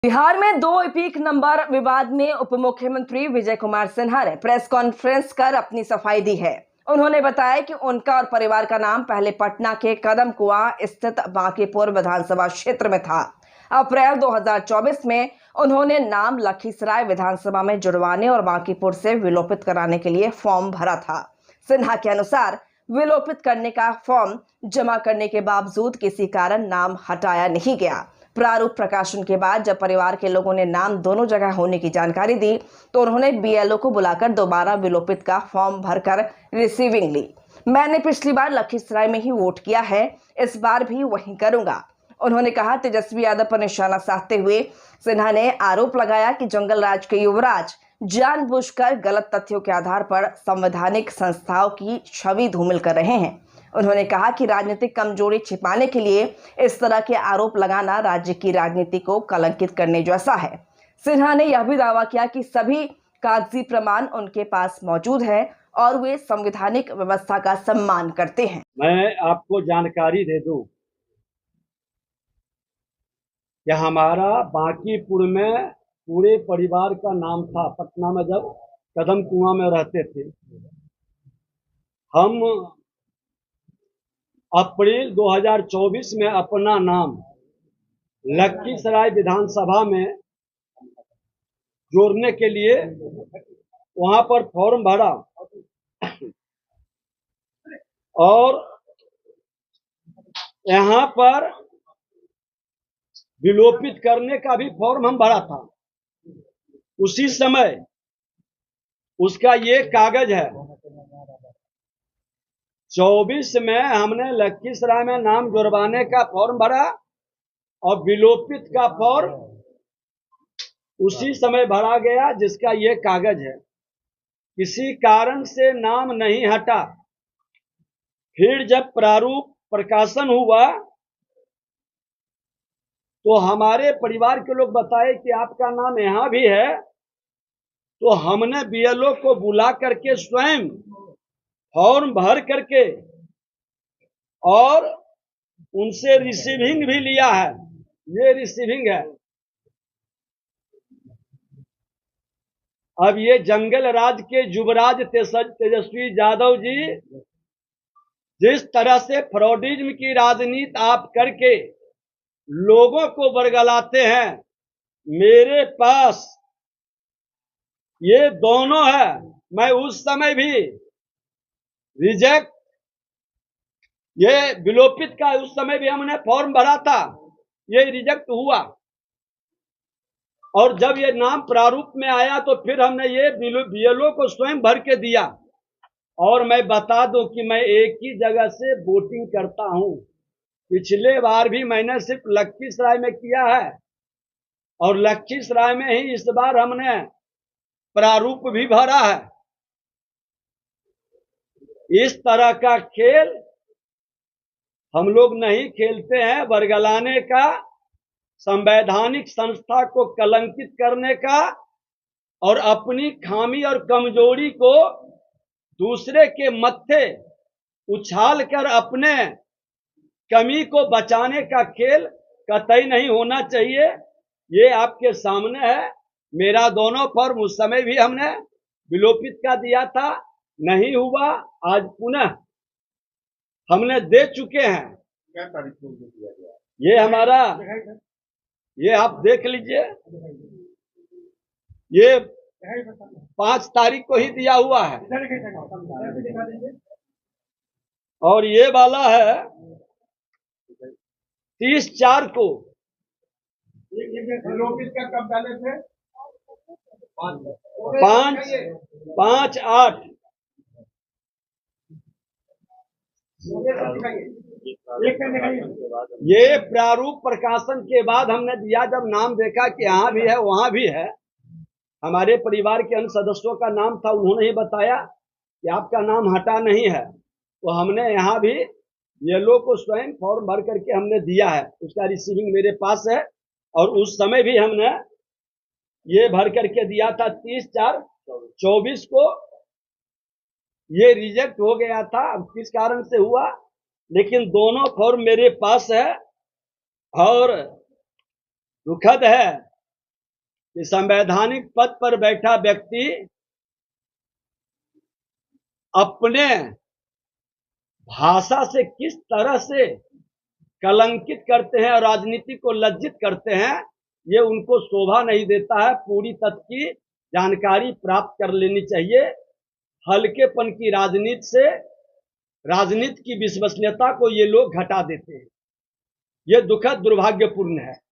बिहार में 2 epic number विवाद में उप मुख्यमंत्री विजय कुमार सिन्हा ने प्रेस कॉन्फ्रेंस कर अपनी सफाई दी है। उन्होंने बताया कि उनका और परिवार का नाम पहले पटना के कदम कुआं स्थित बांकीपुर विधानसभा क्षेत्र में था। अप्रैल 2024 में उन्होंने नाम लखीसराय विधानसभा में जुड़वाने और बांकीपुर से विलोपित कराने के लिए फॉर्म भरा था। सिन्हा के अनुसार विलोपित करने का फॉर्म जमा करने के बावजूद किसी कारण नाम हटाया नहीं गया। प्रारूप प्रकाशन के बाद जब परिवार के लोगों ने नाम दोनों जगह होने की जानकारी दी तो उन्होंने बीएलओ को बुलाकर दोबारा विलोपित का फॉर्म भरकर रिसीविंग ली। मैंने पिछली बार लखीसराय में ही वोट किया है, इस बार भी वही करूंगा। उन्होंने कहा। तेजस्वी यादव पर निशाना साधते हुए सिन्हा ने आरोप लगाया कि जंगल राज के युवराज जानबूझकर गलत तथ्यों के आधार पर संवैधानिक संस्थाओं की छवि धूमिल कर रहे हैं। उन्होंने कहा कि राजनीतिक कमजोरी छिपाने के लिए इस तरह के आरोप लगाना राज्य की राजनीति को कलंकित करने जैसा है। सिन्हा ने यह भी दावा किया कि सभी कागजी प्रमाण उनके पास मौजूद है और वे संवैधानिक व्यवस्था का सम्मान करते हैं। मैं आपको जानकारी दे दूं कि हमारा बांकीपुर में पूरे परिवार का नाम था। पटना में जब कदम कुआं में रहते थे, हम अप्रैल 2024 में अपना नाम लखीसराय विधानसभा में जोड़ने के लिए वहां पर फॉर्म भरा और यहाँ पर विलोपित करने का भी फॉर्म हम भरा था। उसी समय उसका ये कागज है। 24 में हमने लखीसराय में नाम जुड़वाने का फॉर्म भरा और विलोपित का फॉर्म उसी समय भरा गया, जिसका ये कागज है। किसी कारण से नाम नहीं हटा। फिर जब प्रारूप प्रकाशन हुआ तो हमारे परिवार के लोग बताए कि आपका नाम यहाँ भी है, तो हमने बीएलओ को बुला करके स्वयं फॉर्म भर करके और उनसे रिसीविंग भी लिया है। ये रिसीविंग है। अब ये जंगल राज के युवराज तेजस्वी यादव जी जिस तरह से फ्रॉडिज्म की राजनीति आप करके लोगों को बरगलाते हैं, मेरे पास ये दोनों है। मैं उस समय भी रिजेक्ट, ये विलोपित का उस समय भी हमने फॉर्म भरा था, ये रिजेक्ट हुआ। और जब ये नाम प्रारूप में आया तो फिर हमने ये बीएलओ को स्वयं भर के दिया। और मैं बता दूं कि मैं एक ही जगह से वोटिंग करता हूं। पिछले बार भी मैंने सिर्फ लखीसराय में किया है और लखीसराय में ही इस बार हमने प्रारूप भी भरा है। इस तरह का खेल हम लोग नहीं खेलते हैं। बरगलाने का, संवैधानिक संस्था को कलंकित करने का और अपनी खामी और कमजोरी को दूसरे के मत्थे उछाल कर अपने कमी को बचाने का खेल कतई नहीं होना चाहिए। ये आपके सामने है। मेरा दोनों फॉर्म उस समय भी हमने विलोपित का दिया था, नहीं हुआ। आज पुनः हमने दे चुके हैं। क्या तारीख को दिया गया? ये हमारा, ये आप देख लीजिए, ये 5 तारीख को ही दिया हुआ है। और ये वाला है 30/4 को। विलोपित का कब डाले थे? 5/8। ये प्रारूप प्रकाशन के बाद हमने दिया। जब नाम देखा कि यहाँ भी है वहां भी है, हमारे परिवार के अन्य सदस्यों का नाम था, उन्होंने ही बताया कि आपका नाम हटा नहीं है, तो हमने यहाँ भी ये लोग को स्वयं फॉर्म भर करके हमने दिया है। उसका रिसीविंग मेरे पास है। और उस समय भी हमने ये भर करके दिया था 30/4/24 को। ये रिजेक्ट हो गया था, अब किस कारण से हुआ, लेकिन दोनों फॉर्म मेरे पास है। और दुखद है कि संवैधानिक पद पर बैठा व्यक्ति अपने भाषा से किस तरह से कलंकित करते हैं और राजनीति को लज्जित करते हैं, ये उनको शोभा नहीं देता है। पूरी तथ्य की जानकारी प्राप्त कर लेनी चाहिए। हल्केपन की राजनीति से राजनीति की विश्वसनीयता को ये लोग घटा देते हैं। ये दुखद दुर्भाग्यपूर्ण है।